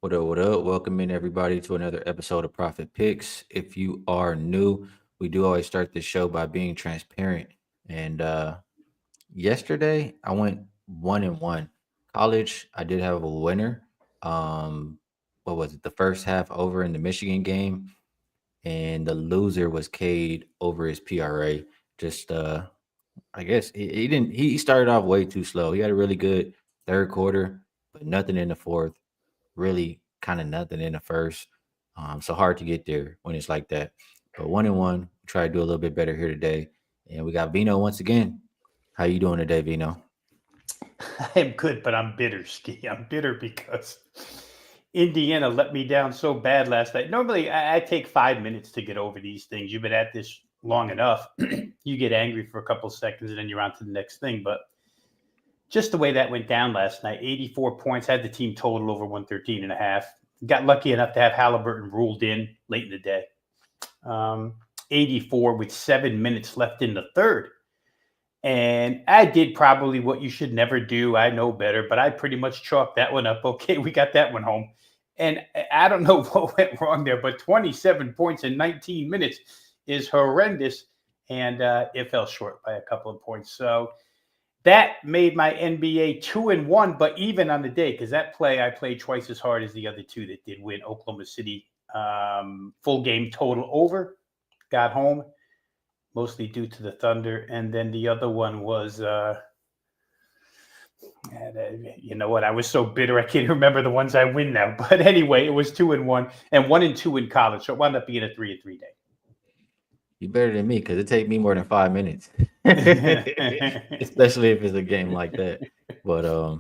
What up? What up? Welcome in everybody to another episode of Profit Picks. If you are new, we do always start this show by being transparent. And yesterday I went 1-1. College, I did have a winner. Um, what was it? The first half over in the Michigan game, and the loser was Cade over his PRA. Just I guess he didn't he started off way too slow. He had a really good third quarter, but nothing in the fourth, really kind of nothing in the first. So hard to get there when it's like that. But 1-1, try to do a little bit better here today. And we got Veno once again. How you doing today, Veno? I am good, but I'm bitter, Skee. I'm bitter because Indiana let me down so bad last night. Normally, I take 5 minutes to get over these things. You've been at this long enough. You get angry for a couple seconds and then you're on to the next thing. But just the way that went down last night, 84 points, had the team total over 113 and a half. Got lucky enough to have Halliburton ruled in late in the day. 84 with 7 minutes left in the third. And I did probably what you should never do. I know better, but I pretty much chalked that one up. Okay, we got that one home. And I don't know what went wrong there, but 27 points in 19 minutes is horrendous. And it fell short by a couple of points. So that made my NBA 2-1, but even on the day, because that play I played twice as hard as the other two that did win. Oklahoma City, full game total over, got home. Mostly due to the Thunder. And then the other one was, you know what? I was so bitter, I can't remember the ones I win now. But anyway, it was 2-1 and 1-2 in college. So it wound up being a 3-3 day. You better than me because it take me more than 5 minutes, especially if it's a game like that. But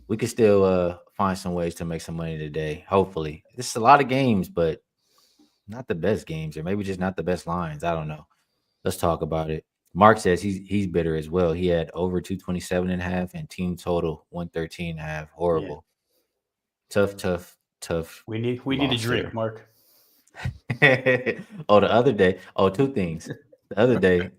we can still find some ways to make some money today. Hopefully, it's a lot of games, but not the best games, or maybe just not the best lines. I don't know. Let's talk about it. Mark says he's bitter as well. He had over 227 and a half and team total 113 and a half. Yeah. Horrible. Tough We need a loss drink, there. Mark. The other day. Two things. The other day,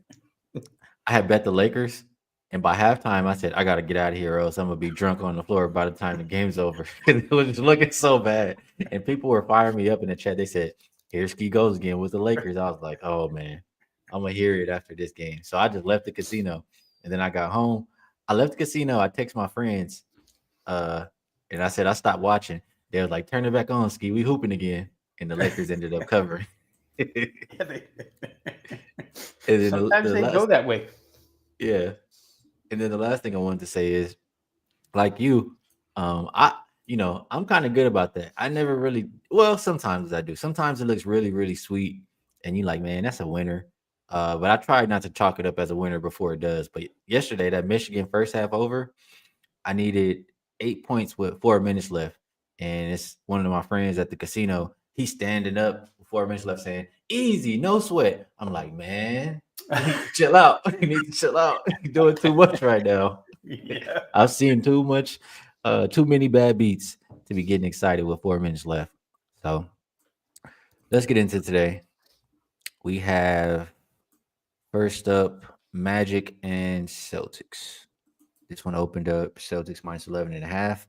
I had bet the Lakers, and by halftime, I said, I got to get out of here, or else I'm going to be drunk on the floor by the time the game's over. It was just looking so bad. And people were firing me up in the chat. They said, here Skee goes again with the Lakers. I was like, oh, man, I'm going to hear it after this game. So I just left the casino, and then I got home. I left the casino. I text my friends, and I said, I stopped watching. They were like, turn it back on, Skee. We hooping again. And the Lakers ended up covering. And then Sometimes they go that way. yeah. And then the last thing I wanted to say is, like you, I'm kind of good about that. I never really, well, sometimes I do. Sometimes it looks really, really sweet, and you like, man, that's a winner. But I try not to chalk it up as a winner before it does. But yesterday, that Michigan first half over, I needed 8 points with 4 minutes left, and it's one of my friends at the casino. He's standing up with 4 minutes left, saying, "Easy, no sweat." I'm like, man, you need to chill out. You need to chill out. You're doing too much right now. Yeah. I've seen too many bad beats to be getting excited with 4 minutes left. So let's get into today. We have first up Magic and Celtics. This one opened up Celtics minus 11 and a half.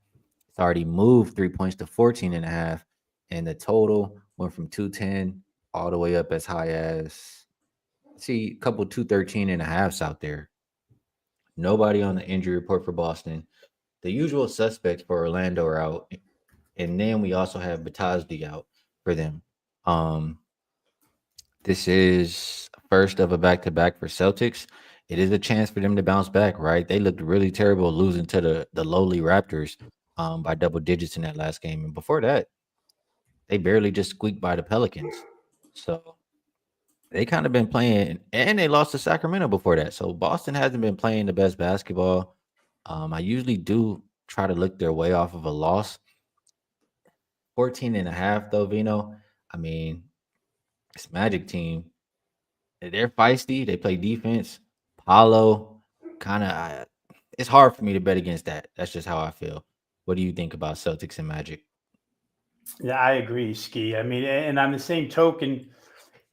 It's already moved 3 points to 14 and a half. And the total went from 210 all the way up as high as, see, a couple 213 and a halves out there. Nobody on the injury report for Boston. The usual suspects for Orlando are out. And then we also have Batajdi out for them. Um, this is first of a back-to-back for Celtics. It is a chance for them to bounce back, right? They looked really terrible losing to the lowly Raptors by double digits in that last game. And before that, they barely just squeaked by the Pelicans. So they kind of been playing, and they lost to Sacramento before that. So Boston hasn't been playing the best basketball. I usually do try to look their way off of a loss. 14 and a half, though, Vino. I mean, this Magic team, they're feisty. They play defense. Paulo, kind of, it's hard for me to bet against that. That's just how I feel. What do you think about Celtics and Magic? Yeah, I agree, Skee. I mean, and on the same token,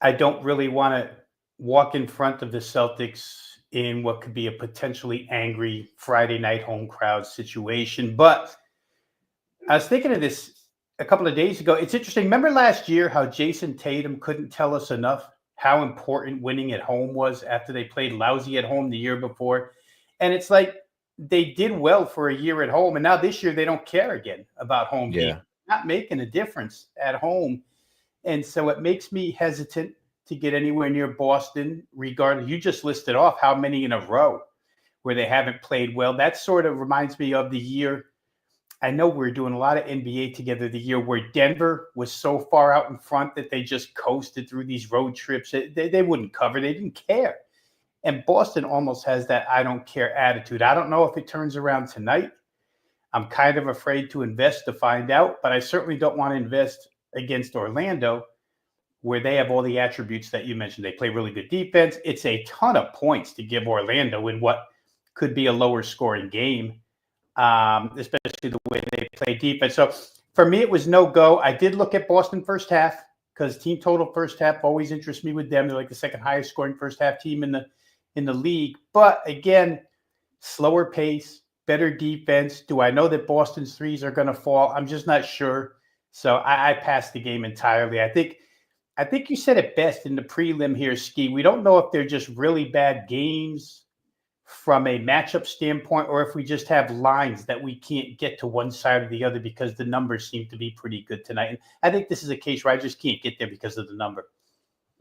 I don't really want to walk in front of the Celtics in what could be a potentially angry Friday night home crowd situation. But I was thinking of this a couple of days ago. It's interesting. Remember last year how Jason Tatum couldn't tell us enough how important winning at home was after they played lousy at home the year before? And it's like they did well for a year at home, and now this year they don't care again about home games. Yeah. Not making a difference at home. And so it makes me hesitant to get anywhere near Boston, regardless. You just listed off how many in a row where they haven't played well. That sort of reminds me of the year. I know we were doing a lot of NBA together the year where Denver was so far out in front that they just coasted through these road trips. They wouldn't cover. They didn't care. And Boston almost has that I don't care attitude. I don't know if it turns around tonight. I'm kind of afraid to invest to find out, but I certainly don't want to invest against Orlando, where they have all the attributes that you mentioned. They play really good defense. It's a ton of points to give Orlando in what could be a lower scoring game, especially the way they play defense. So for me, it was no go. I did look at Boston first half because team total first half always interests me with them. They're like the second highest scoring first half team in the league. But again, slower pace, better defense. Do I know that Boston's threes are going to fall? I'm just not sure. So I passed the game entirely. I think you said it best in the prelim here, Skee. We don't know if they're just really bad games from a matchup standpoint, or if we just have lines that we can't get to one side or the other because the numbers seem to be pretty good tonight. And I think this is a case where I just can't get there because of the number.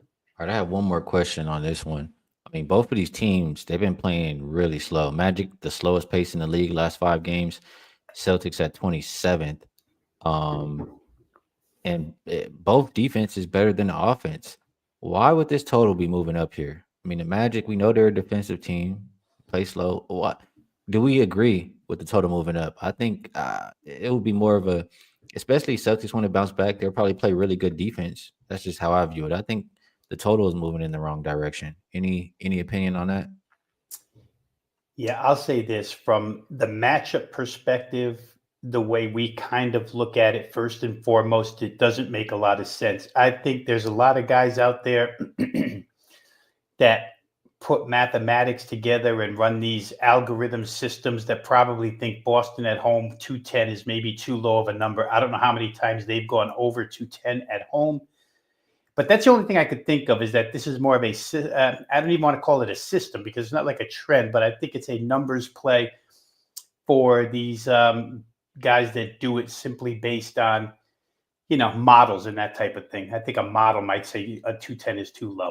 All right, I have one more question on this one. I mean, both of these teams, they've been playing really slow. Magic, the slowest pace in the league last 5 games. Celtics at 27th. Um, both defense is better than the offense. Why would this total be moving up here? I mean, the Magic, we know they're a defensive team, play slow. What do we agree with the total moving up? I think it would be more of a, especially Celtics want to bounce back. They'll probably play really good defense. That's just how I view it. I think the total is moving in the wrong direction. Any opinion on that? Yeah, I'll say this from the matchup perspective, the way we kind of look at it first and foremost, it doesn't make a lot of sense. I think there's a lot of guys out there that put mathematics together and run these algorithm systems that probably think Boston at home 210 is maybe too low of a number. I don't know how many times they've gone over 210 at home. But that's the only thing I could think of is that this is more of I don't even want to call it a system because it's not like a trend, but I think it's a numbers play for these guys that do it simply based on, models and that type of thing. I think a model might say a 210 is too low.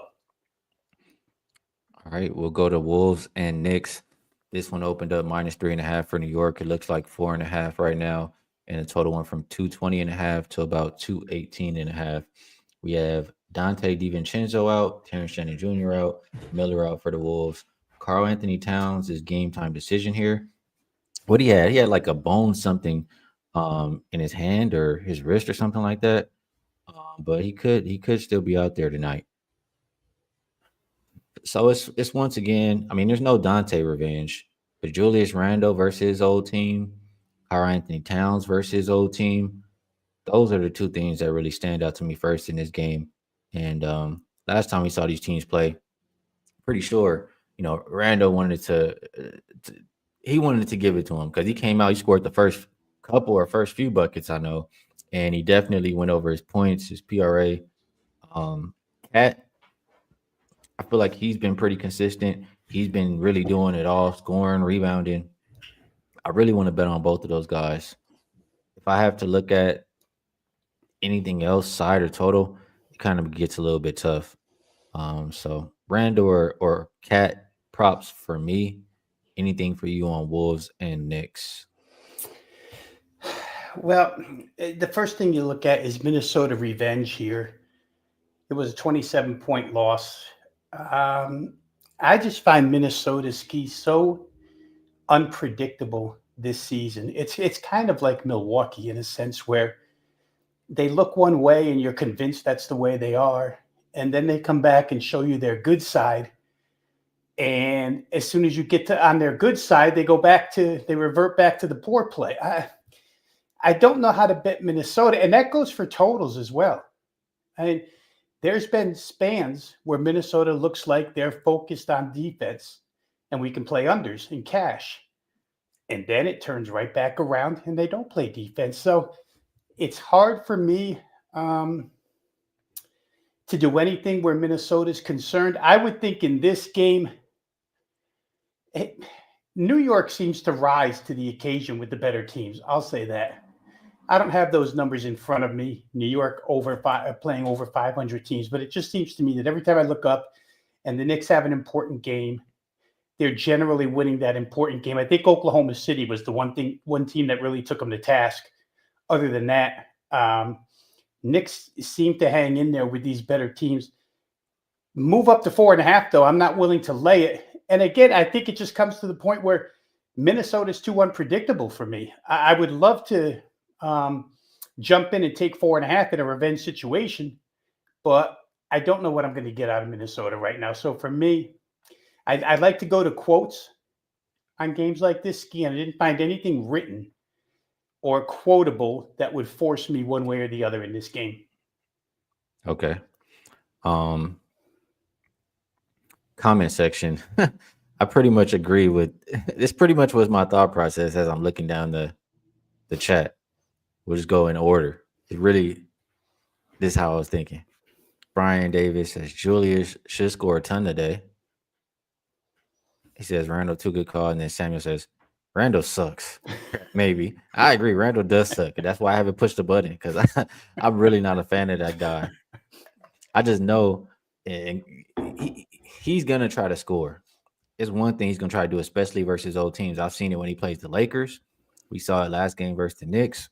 All right, we'll go to Wolves and Knicks. This one opened up -3.5 for New York. It looks like 4.5 right now. And the total went from 220.5 to about 218.5. We have Dante DiVincenzo out, Terrence Shannon Jr. out, Miller out for the Wolves. Carl Anthony Towns is game time decision here. What he had? He had like a bone something in his hand or his wrist or something like that. But he could still be out there tonight. So it's once again, I mean, there's no Dante revenge, but Julius Randle versus his old team, Carl Anthony Towns versus his old team. Those are the two things that really stand out to me first in this game. And last time we saw these teams play, pretty sure, Randall he wanted to give it to him because he came out, he scored the first couple or first few buckets, I know, and he definitely went over his points, his PRA. Cat, I feel like he's been pretty consistent. He's been really doing it all, scoring, rebounding. I really want to bet on both of those guys. If I have to look at anything else, side or total, it kind of gets a little bit tough. So Randall or Cat props for me. Anything for you on Wolves and Knicks? Well, the first thing you look at is Minnesota revenge here. It was a 27-point loss. I just find Minnesota's Skee so unpredictable this season. It's kind of like Milwaukee in a sense where they look one way and you're convinced that's the way they are. And then they come back and show you their good side. And as soon as you get on their good side, they revert back to the poor play. I don't know how to bet Minnesota. And that goes for totals as well. I mean, there's been spans where Minnesota looks like they're focused on defense and we can play unders and cash. and then it turns right back around and they don't play defense. So it's hard for me um, to do anything where Minnesota's concerned. I would think in this game, it, New York seems to rise to the occasion with the better teams. I'll say that. I don't have those numbers in front of me. New York playing over 500 teams, but it just seems to me that every time I look up and the Knicks have an important game, they're generally winning that important game. I think Oklahoma City was the one team that really took them to task. Other than that, Knicks seem to hang in there with these better teams. Move up to 4.5, though. I'm not willing to lay it. And again, I think it just comes to the point where Minnesota is too unpredictable for me. I would love to jump in and take 4.5 in a revenge situation, but I don't know what I'm going to get out of Minnesota right now. So for me, I'd like to go to quotes on games like this, Skee, and I didn't find anything written or quotable that would force me one way or the other in this game. Okay. Comment section. I pretty much agree with this. Pretty much was my thought process as I'm looking down the chat. We'll just go in order. It really, this is how I was thinking. Brian Davis says Julius should score a ton today. He says Randall too good call, and then Samuel says Randall sucks. Maybe I agree. Randall does suck, and that's why I haven't pushed the button because I'm really not a fan of that guy. I just know, and he's gonna try to score. It's one thing he's gonna try to do, especially versus old teams. I've seen it when he plays the Lakers. We saw it last game versus the Knicks.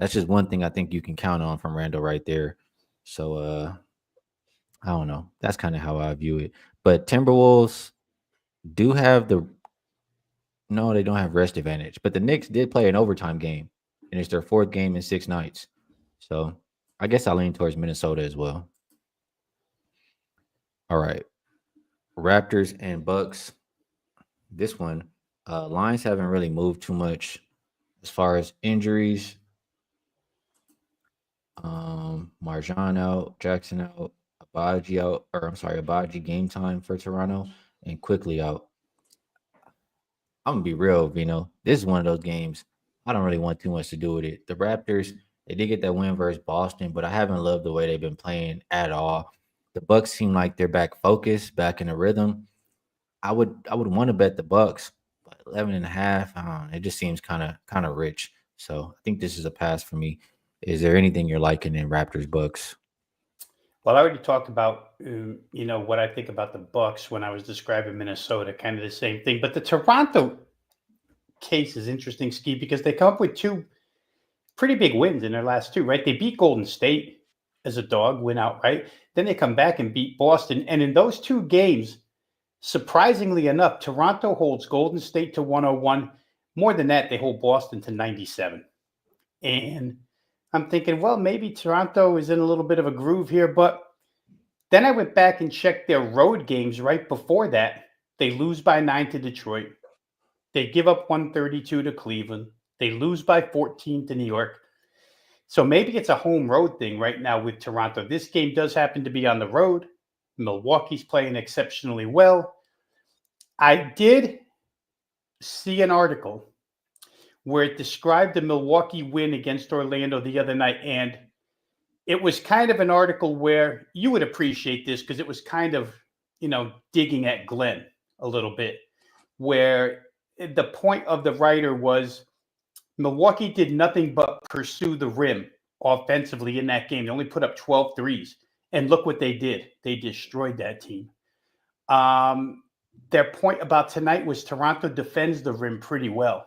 That's just one thing I think you can count on from Randall right there. So I don't know. That's kind of how I view it. But Timberwolves do have no, they don't have rest advantage. But the Knicks did play an overtime game, and it's their 4th game in 6 nights. So I guess I lean towards Minnesota as well. All right. Raptors and Bucks. This one, lines haven't really moved too much as far as injuries. Marjan out, Jackson out, Abaji game time for Toronto, and quickly out. I'm gonna be real, Veno. This is one of those games I don't really want too much to do with it. The Raptors, they did get that win versus Boston, but I haven't loved the way they've been playing at all. The Bucks seem like they're back focused, back in the rhythm. I would want to bet the Bucks, but 11.5, it just seems kind of rich. So I think this is a pass for me. Is there anything you're liking in Raptors Bucks? Well, I already talked about what I think about the Bucks when I was describing Minnesota, kind of the same thing. But the Toronto case is interesting, Skee, because they come up with 2 pretty big wins in their last 2, right? They beat Golden State as a dog, win outright. Then they come back and beat Boston. And in those 2 games, surprisingly enough, Toronto holds Golden State to 101. More than that, they hold Boston to 97. And I'm thinking, well, maybe Toronto is in a little bit of a groove here. But then I went back and checked their road games right before that. They lose by 9 to Detroit. They give up 132 to Cleveland. They lose by 14 to New York. So maybe it's a home road thing right now with Toronto. This game does happen to be on the road. Milwaukee's playing exceptionally well. I did see an article where it described the Milwaukee win against Orlando the other night. And it was kind of an article where you would appreciate this because it was kind of, digging at Glenn a little bit, where the point of the writer was Milwaukee did nothing but pursue the rim offensively in that game. They only put up 12 threes. And look what they did. They destroyed that team. Their point about tonight was Toronto defends the rim pretty well.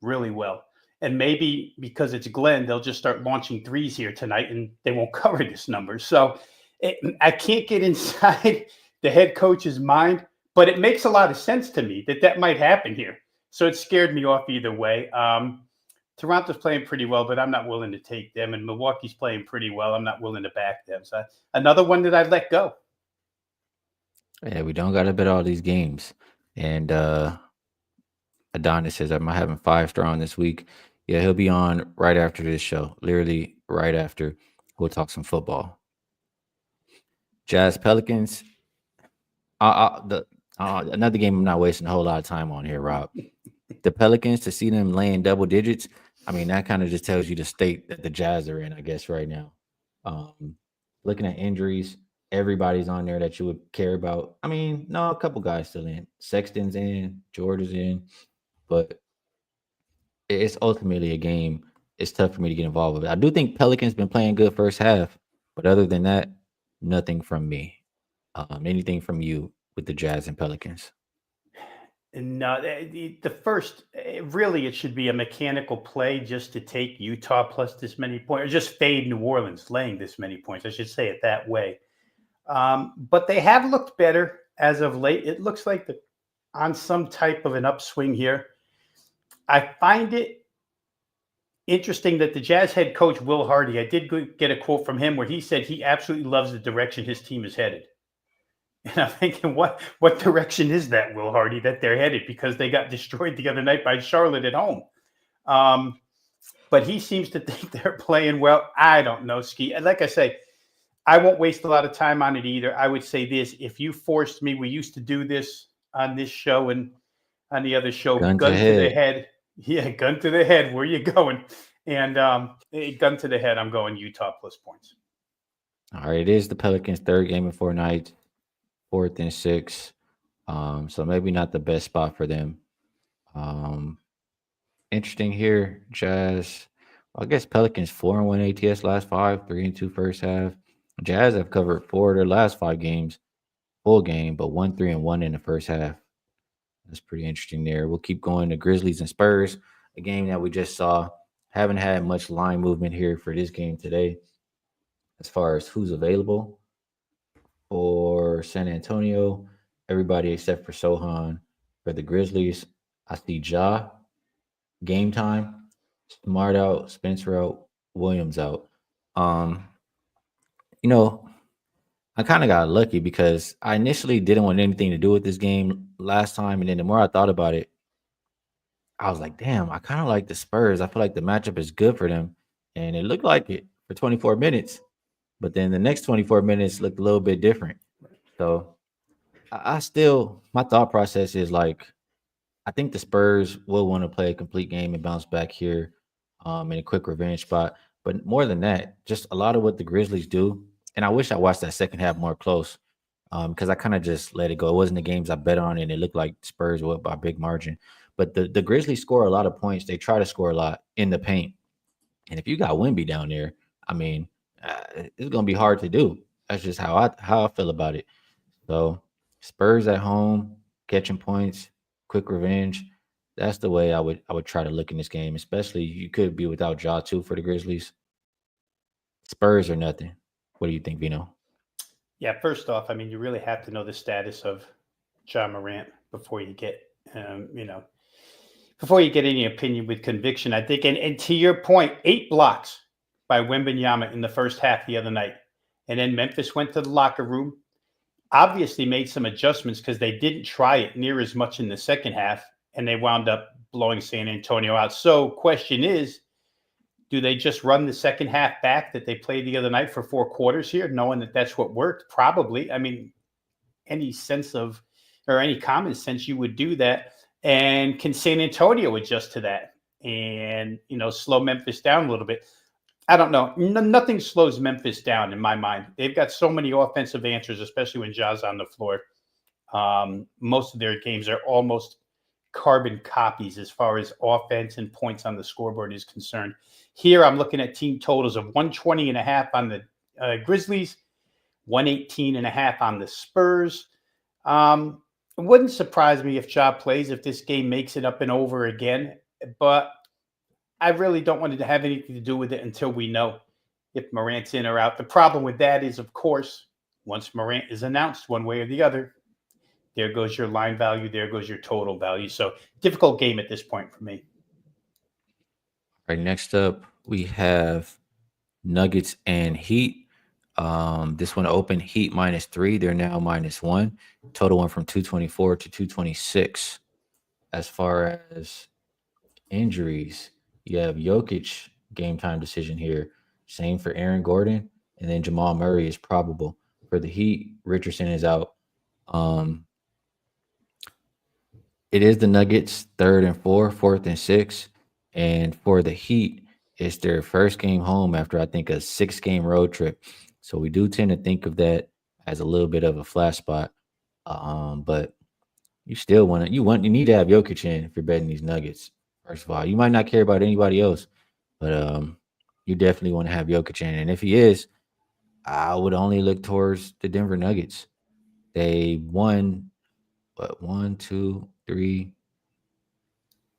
Really well. And maybe because it's Glenn, they'll just start launching threes here tonight and they won't cover this number. So I can't get inside the head coach's mind, but it makes a lot of sense to me that might happen here. So it scared me off either way. Toronto's playing pretty well, but I'm not willing to take them. And Milwaukee's playing pretty well. I'm not willing to back them. So another one that I'd let go. Yeah, we don't got to bet all these games. And Adonis says, am I having 5-star on this week? Yeah, he'll be on right after this show. Literally right after. We'll talk some football. Jazz Pelicans. Another game I'm not wasting a whole lot of time on here, Rob. the Pelicans, to see them laying double digits, I mean, that kind of just tells you the state that the Jazz are in, I guess, right now. Um, Looking at injuries, everybody's on there that you would care about. I mean, no, a couple guys still in. Sexton's in, George is in, but it's ultimately a game. It's tough for me to get involved with it. I do think Pelicans been playing good first half, but other than that, nothing from me. Anything from you with the Jazz and Pelicans? And the first, really, it should be a mechanical play just to take Utah plus this many points, or just fade New Orleans laying this many points. I should say it that way. But they have looked better as of late. It looks like on some type of an upswing here. I find it interesting that the Jazz head coach, Will Hardy, I did get a quote from him where he said he absolutely loves the direction his team is headed. And I'm thinking, what direction is that, Will Hardy, that they're headed? Because they got destroyed the other night by Charlotte at home. But he seems to think they're playing well. I don't know, Skee. And like I say, I won't waste a lot of time on it either. I would say this: if you forced me, we used to do this on this show and on the other show, Gun to gun to the head. head. Yeah, gun to the head. Where you going? And gun to the head. I'm going Utah plus points. All right, it is the Pelicans' third game in 4 nights, 4th and 6. So maybe not the best spot for them. Um, Interesting here, Jazz. I guess Pelicans 4-1 ATS last five, 3-2 first half. Jazz have covered 4 of their last 5 games, full game, but 1-3-1 in the first half. That's pretty interesting there. We'll keep going to Grizzlies and Spurs, a game that we just saw. Haven't had much line movement here for this game today as far as who's available for San Antonio. Everybody except for Sohan. For the Grizzlies, I see Ja, game time, Smart out, Spencer out, Williams out. Um, you know, I kind of got lucky because I initially didn't want anything to do with this game last time, and then the more I thought about it, I was like, damn, I kind of like the Spurs. I feel like the matchup is good for them. And it looked like it for 24 minutes. But then the next 24 minutes looked a little bit different. So I still, my thought process is like, I think the Spurs will want to play a complete game and bounce back here in a quick revenge spot. But more than that, just a lot of what the Grizzlies do. And I wish I watched that second half more close because I kind of just let it go. It wasn't the games I bet on, and it looked like Spurs were up by a big margin. But the Grizzlies score a lot of points. They try to score a lot in the paint. And if you got Wimby down there, I mean, it's gonna be hard to do. That's just how I feel about it. So Spurs at home, catching points, quick revenge. That's the way I would try to look in this game. Especially you could be without Ja too for the Grizzlies. Spurs or nothing. What do you think, Vino? Yeah, first off, I mean, you really have to know the status of John Morant before you get, um, you know, before you get any opinion with conviction. I think, and to your point, 8 blocks by Wembenyama in the first half the other night, and then Memphis went to the locker room, obviously made some adjustments because they didn't try it near as much in the second half, and they wound up blowing San Antonio out. So, question is, do they just run the second half back that they played the other night for 4 quarters here, knowing that that's what worked? Probably. I mean, any sense of or any common sense, you would do that. And can San Antonio adjust to that and slow Memphis down a little bit? I don't know. Nothing slows Memphis down in my mind. They've got so many offensive answers, especially when Ja's on the floor. Most of their games are almost carbon copies as far as offense and points on the scoreboard is concerned. Here, I'm looking at team totals of 120.5 on the Grizzlies, 118.5 on the Spurs. It wouldn't surprise me if Ja plays, if this game makes it up and over again, but I really don't want it to have anything to do with it until we know if Morant's in or out. The problem with that is, of course, once Morant is announced one way or the other, there goes your line value, there goes your total value. So difficult game at this point for me. All right, next up we have Nuggets and Heat. This one opened Heat -3. They're now -1. Total went from 224 to 226. As far as injuries, you have Jokic game time decision here. Same for Aaron Gordon, and then Jamal Murray is probable for the Heat. Richardson is out. Um, It is the Nuggets third and four, fourth and six. And for the Heat, it's their first game home after I think a 6 game road trip. So we do tend to think of that as a little bit of a flash spot. But you still you need to have Jokic in if you're betting these Nuggets. First of all, you might not care about anybody else, but you definitely want to have Jokic in. And if he is, I would only look towards the Denver Nuggets. They won what, one, two, three.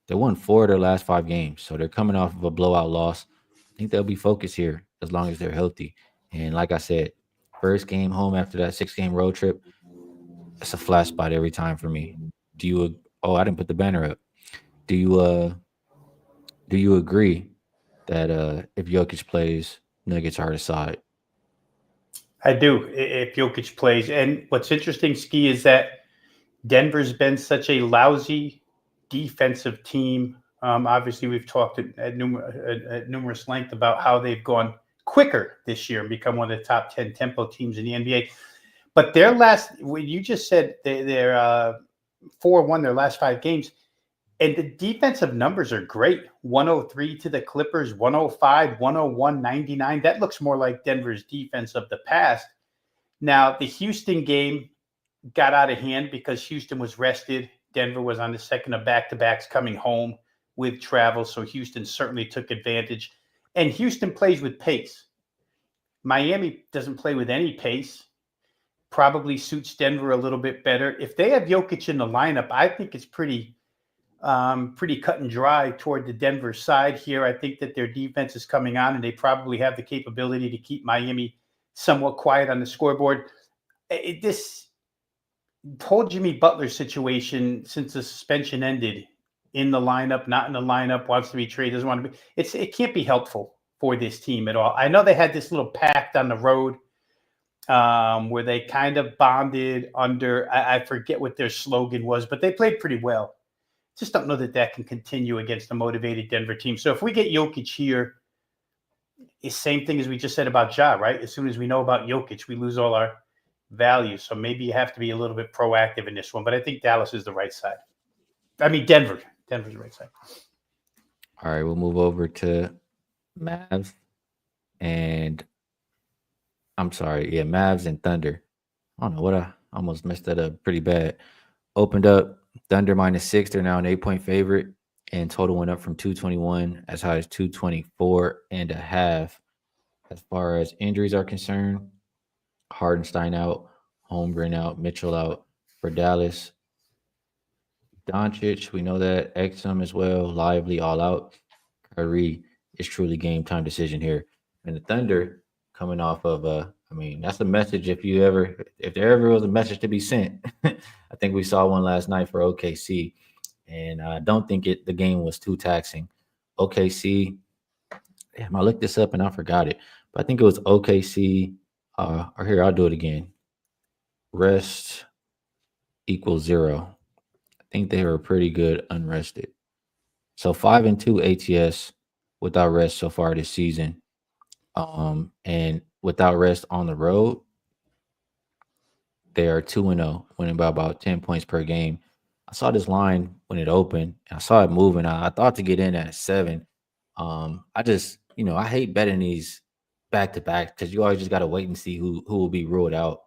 They won 4 of their last 5 games, so they're coming off of a blowout loss. I think they'll be focused here as long as they're healthy. And like I said, first game home after that 6 game road trip, it's a flash spot every time for me. Do you? Oh, I didn't put the banner up. Do you? Do you agree that if Jokic plays, Nuggets are the side? I do, if Jokic plays. And what's interesting, Ski, is that Denver's been such a lousy defensive team. Obviously, we've talked at numerous length about how they've gone quicker this year and become one of the top 10 tempo teams in the NBA. But their last, when you just said they're 4-1 their last 5 games, and the defensive numbers are great. 103 to the Clippers, 105, 101, 99. That looks more like Denver's defense of the past. Now, the Houston game got out of hand because Houston was rested. Denver was on the second of back-to-backs coming home with travel, so Houston certainly took advantage. And Houston plays with pace. Miami doesn't play with any pace. Probably suits Denver a little bit better. If they have Jokic in the lineup, I think it's pretty cut and dry toward the Denver side here. I think that their defense is coming on, and they probably have the capability to keep Miami somewhat quiet on the scoreboard. This whole Jimmy Butler situation, since the suspension ended, in the lineup, not in the lineup, wants to be traded, doesn't want to be. It can't be helpful for this team at all. I know they had this little pact on the road where they kind of bonded under. I forget what their slogan was, but they played pretty well. Just don't know that can continue against a motivated Denver team. So if we get Jokic here, it's the same thing as we just said about Ja, right? As soon as we know about Jokic, we lose all our value. So maybe you have to be a little bit proactive in this one. But I think Dallas is the right side. I mean, Denver's the right side. All right, we'll move over to Mavs and Mavs and Thunder. I don't know what I almost messed that up pretty bad. Opened up Thunder -6. They're now an 8-point favorite, and total went up from 221 as high as 224.5. As far as injuries are concerned, Hardenstein out, Holmgren out, Mitchell out for Dallas. Doncic, we know that. Exum as well. Lively all out. Kyrie is truly game time decision here. And the Thunder coming off of that's a message if there ever was a message to be sent. I think we saw one last night for OKC. And I don't think the game was too taxing. OKC, damn, I looked this up and I forgot it. But I think it was OKC. Or here, I'll do it again. Rest equals 0. I think they were pretty good unrested. So 5-2 ATS without rest so far this season. And without rest on the road, they are 2-0, winning by about 10 points per game. I saw this line when it opened, and I saw it moving. I thought to get in at 7. I just, I hate betting these back to back because you always just got to wait and see who will be ruled out.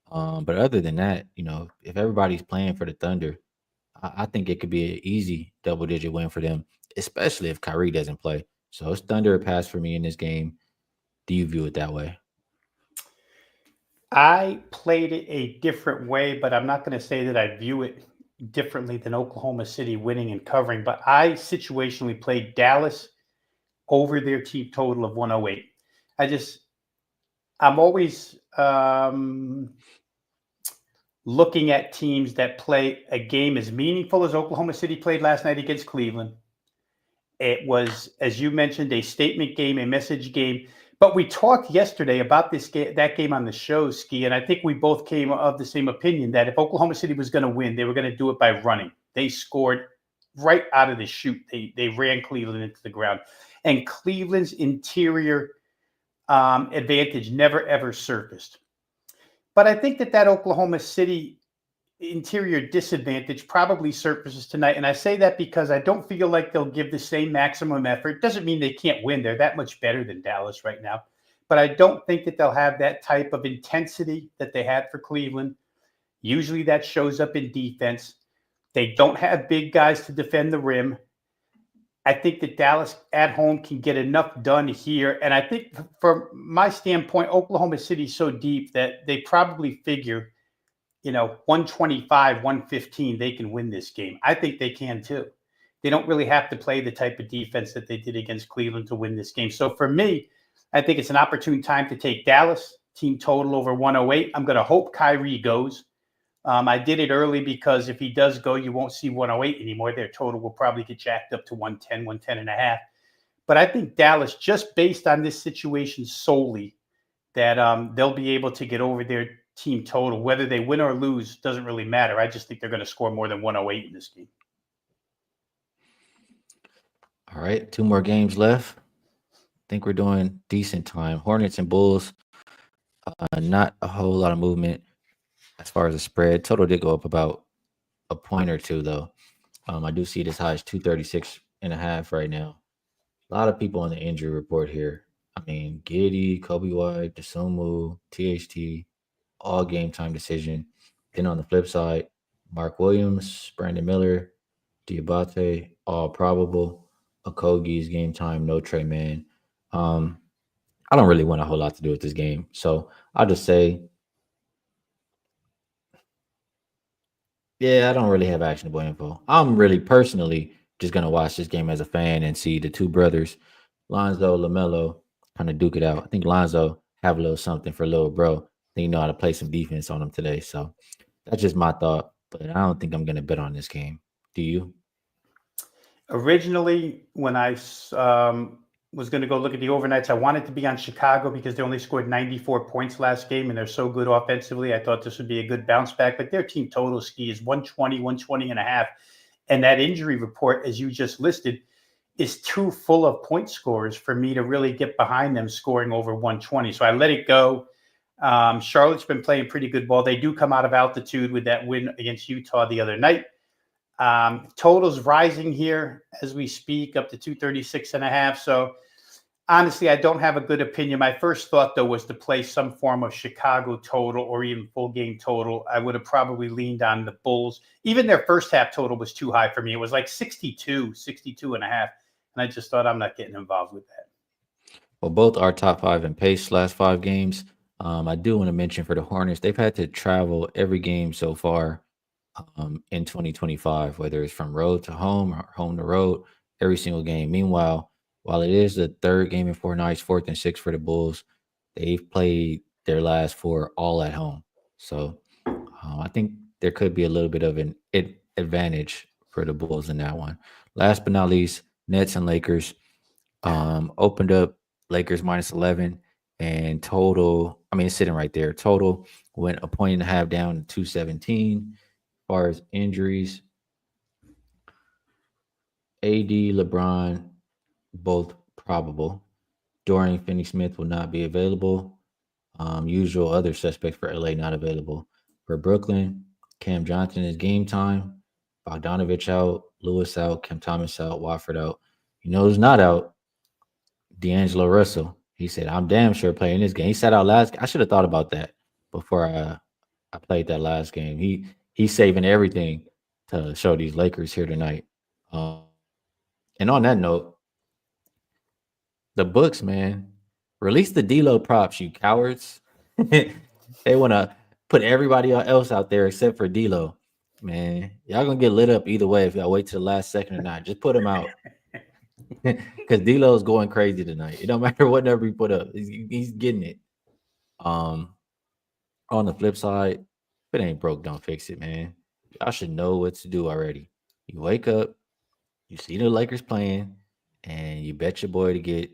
But other than that, if everybody's playing for the Thunder, I think it could be an easy double-digit win for them, especially if Kyrie doesn't play. So it's Thunder a pass for me in this game. Do you view it that way? I played it a different way, but I'm not going to say that I view it differently than Oklahoma City winning and covering. But I situationally played Dallas over their team total of 108. I'm always looking at teams that play a game as meaningful as Oklahoma City played last night against Cleveland. It was, as you mentioned, a statement game, a message game. But we talked yesterday about that game on the show, Skee, and I think we both came of the same opinion that if Oklahoma City was going to win, they were going to do it by running. They scored right out of the chute. They ran Cleveland into the ground. And Cleveland's interior advantage never, ever surfaced. But I think that Oklahoma City interior disadvantage probably surfaces tonight. And I say that because I don't feel like they'll give the same maximum effort. Doesn't mean they can't win. They're that much better than Dallas right now. But I don't think that they'll have that type of intensity that they had for Cleveland. Usually that shows up in defense. They don't have big guys to defend the rim. I think that Dallas at home can get enough done here. And I think from my standpoint, Oklahoma City's so deep that they probably figure, 125, 115, they can win this game. I think they can too. They don't really have to play the type of defense that they did against Cleveland to win this game. So for me, I think it's an opportune time to take Dallas, team total over 108. I'm going to hope Kyrie goes. I did it early because if he does go, you won't see 108 anymore. Their total will probably get jacked up to 110, 110 and a half. But I think Dallas, just based on this situation solely, that they'll be able to get over their team total. Whether they win or lose doesn't really matter. I just think they're going to score more than 108 in this game. All right, 2 more games left. I think we're doing decent time. Hornets and Bulls, not a whole lot of movement as far as the spread. Total did go up about a point or two, though. I do see it as high as 236.5 right now. A lot of people on the injury report here. I mean, Giddy, Kobe White, Desumu, THT, all game time decision. Then on the flip side, Mark Williams, Brandon Miller, Diabate, all probable. Okogie's game time, no Trey Man. I don't really want a whole lot to do with this game. So I'll just say, yeah, I don't really have actionable info. I'm really personally just gonna watch this game as a fan and see the two brothers, Lonzo, LaMelo, kind of duke it out. I think Lonzo have a little something for little bro. I think you know how to play some defense on him today. So that's just my thought. But I don't think I'm gonna bet on this game. Do you? Originally, when I was going to go look at the overnights, I wanted to be on Chicago because they only scored 94 points last game and they're so good offensively. I thought this would be a good bounce back, but their team total, Skee, is 120, 120 and a half. And that injury report, as you just listed, is too full of point scorers for me to really get behind them scoring over 120. So I let it go. Charlotte's been playing pretty good ball. They do come out of altitude with that win against Utah the other night. Totals rising here as we speak, up to 236 and a half. So honestly, I don't have a good opinion. My first thought, though, was to play some form of Chicago total or even full game total. I would have probably leaned on the Bulls. Even their first half total was too high for me. It was like 62 and a half. And I just thought I'm not getting involved with that. Well, both are top 5 in pace last 5 games. I do want to mention for the Hornets, they've had to travel every game so far in 2025, whether it's from road to home or home to road, every single game. Meanwhile, while it is the third game in 4 nights, fourth and sixth for the Bulls, they've played their last 4 all at home. So I think there could be a little bit of an advantage for the Bulls in that one. Last but not least, Nets and Lakers opened up Lakers minus 11 and total. I mean, it's sitting right there. Total went a point and a half down to 217. As far as injuries, AD, LeBron, both probable. Dorian Finney-Smith will not be available. Usual other suspects for LA not available. For Brooklyn, Cam Johnson is game time. Bogdanovich out. Lewis out. Cam Thomas out. Wofford out. You know who's not out? D'Angelo Russell. He said, I'm damn sure playing this game. He sat out last. I should have thought about that before I played that last game. He's saving everything to show these Lakers here tonight. And on that note, the books, man, release the D-Lo props, you cowards. They want to put everybody else out there except for D-Lo. Man, y'all going to get lit up either way if y'all wait to the last second or not. Just put him out. Because D-Lo's going crazy tonight. It don't matter what number he put up. He's getting it. On the flip side, if it ain't broke, don't fix it, man. Y'all should know what to do already. You wake up, you see the Lakers playing, and you bet your boy to get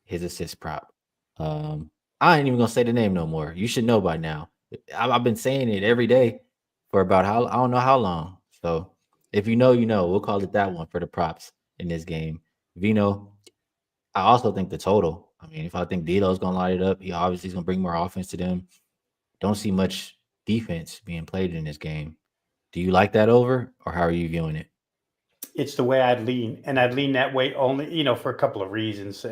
his assist prop. I ain't even gonna say the name no more. You should know by now. I've been saying it every day for about I don't know how long. So if you know, you know. We'll call it that one for the props in this game. Veno, I also think the total. I mean, if I think Dito's gonna light it up, he obviously is gonna bring more offense to them. Don't see much defense being played in this game. Do you like that over, or how are you viewing it? It's the way I'd lean, and I'd lean that way only, for a couple of reasons.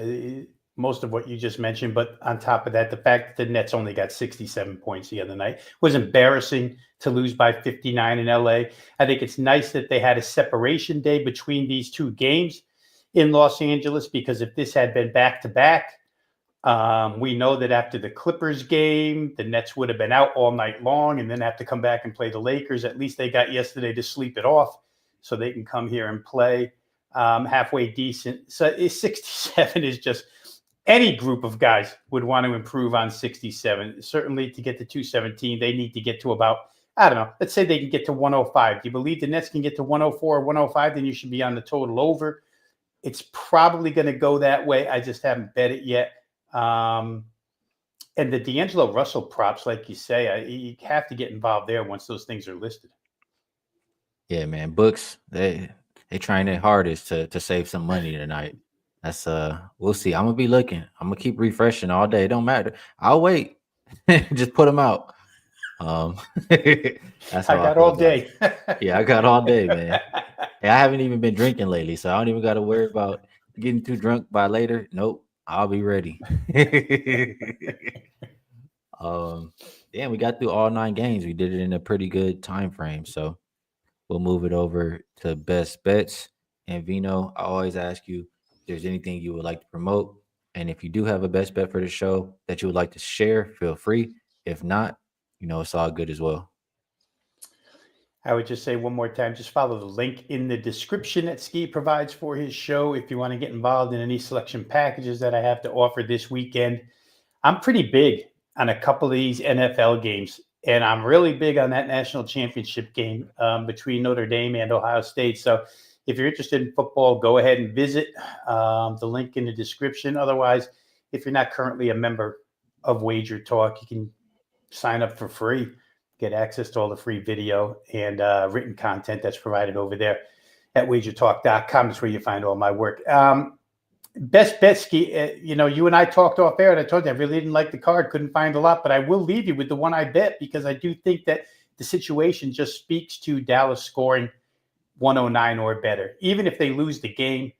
Most of what you just mentioned, but on top of that, the fact that the Nets only got 67 points the other night was embarrassing to lose by 59 in LA. I think it's nice that they had a separation day between these two games in Los Angeles, because if this had been back to back, we know that after the Clippers game, the Nets would have been out all night long and then have to come back and play the Lakers. At least they got yesterday to sleep it off so they can come here and play halfway decent. So 67 is just, any group of guys would want to improve on 67. Certainly to get to 217, they need to get to about, I don't know, let's say they can get to 105. Do you believe the Nets can get to 104 or 105? Then you should be on the total over. It's probably going to go that way. I just haven't bet it yet. And the D'Angelo Russell props, like you say, you have to get involved there once those things are listed. Yeah, man. Books, they trying their hardest to save some money tonight. That's we'll see. I'm gonna be looking. I'm gonna keep refreshing all day. It don't matter. I'll wait. Just put them out. That's how I I got feel all about day. it. Yeah, I got all day, man. Hey, I haven't even been drinking lately, so I don't even got to worry about getting too drunk by later. Nope, I'll be ready. um, we got through all 9 games. We did it in a pretty good time frame, so we'll move it over to best bets. And Vino, I always ask you if there's anything you would like to promote. And if you do have a best bet for the show that you would like to share, feel free. If not, it's all good as well. I would just say one more time, just follow the link in the description that Skee provides for his show if you want to get involved in any selection packages that I have to offer this weekend. I'm pretty big on a couple of these NFL games, and I'm really big on that national championship game between Notre Dame and Ohio State. So if you're interested in football, go ahead and visit the link in the description. Otherwise, if you're not currently a member of Wager Talk, you can sign up for free, get access to all the free video and written content that's provided over there at wagertalk.com. That's where you find all my work. Best bet, Skee, you and I talked off air, and I told you I really didn't like the card, couldn't find a lot, but I will leave you with the one I bet, because I do think that the situation just speaks to Dallas scoring 109 or better. Even if they lose the game,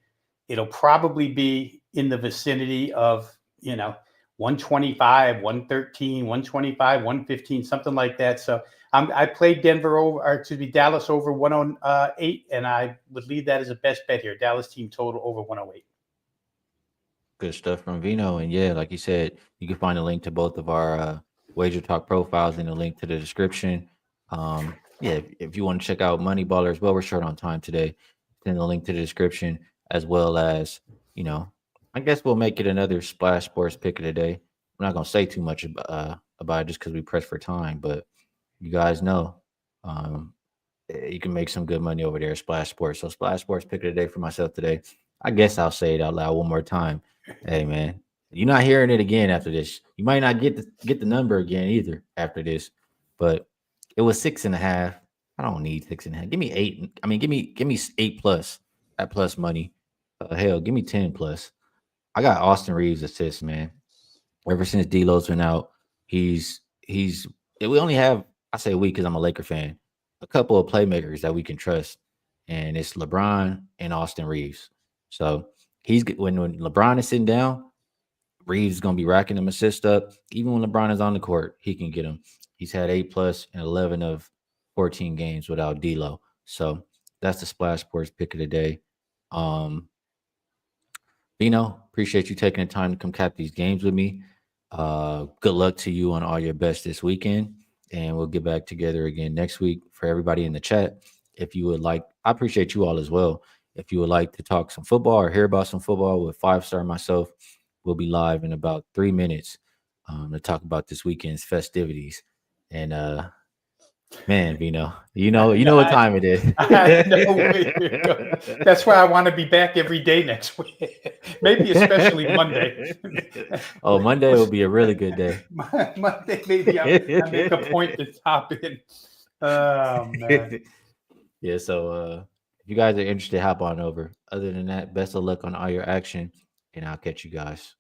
it'll probably be in the vicinity of, 125, 113, 125, 115, something like that. So I played Dallas over 108, and I would leave that as a best bet here. Dallas team total over 108. Good stuff from Vino. And yeah, like you said, you can find a link to both of our Wager Talk profiles in the link to the description. If you want to check out Moneyballer as well, we're short on time today. Send the link to the description, as well as, I guess we'll make it another Splash Sports pick of the day. I'm not going to say too much about it just because we press for time, but you guys know you can make some good money over there at Splash Sports. So Splash Sports pick of the day for myself today. I guess I'll say it out loud one more time. Hey man, you're not hearing it again after this. You might not get the number again either after this, but it was 6.5. I don't need 6.5. Give me 8. I mean, give me 8 plus at plus money. Hell, give me 10 plus. I got Austin Reeves assists, man. Ever since D'Lo's been out, we only have, I say we because I'm a Laker fan, a couple of playmakers that we can trust, and it's LeBron and Austin Reeves. So when LeBron is sitting down, Reeves is gonna be racking them assists up. Even when LeBron is on the court, he can get them. He's had 8 plus in 11 of 14 games without D'Lo. So that's the Splash Sports pick of the day. Vino, appreciate you taking the time to come cap these games with me. Good luck to you on all your best this weekend, and we'll get back together again next week. For everybody in the chat, if you would like, I appreciate you all as well. If you would like to talk some football or hear about some football with 5-star myself, we'll be live in about 3 minutes to talk about this weekend's festivities. And man, Vino, you know what time it is. I know where you're going. That's why I want to be back every day next week. Maybe especially Monday. Oh, Monday will be a really good day. Monday, maybe I make a point to top in. Oh man. Yeah, so if you guys are interested, hop on over. Other than that, best of luck on all your action, and I'll catch you guys.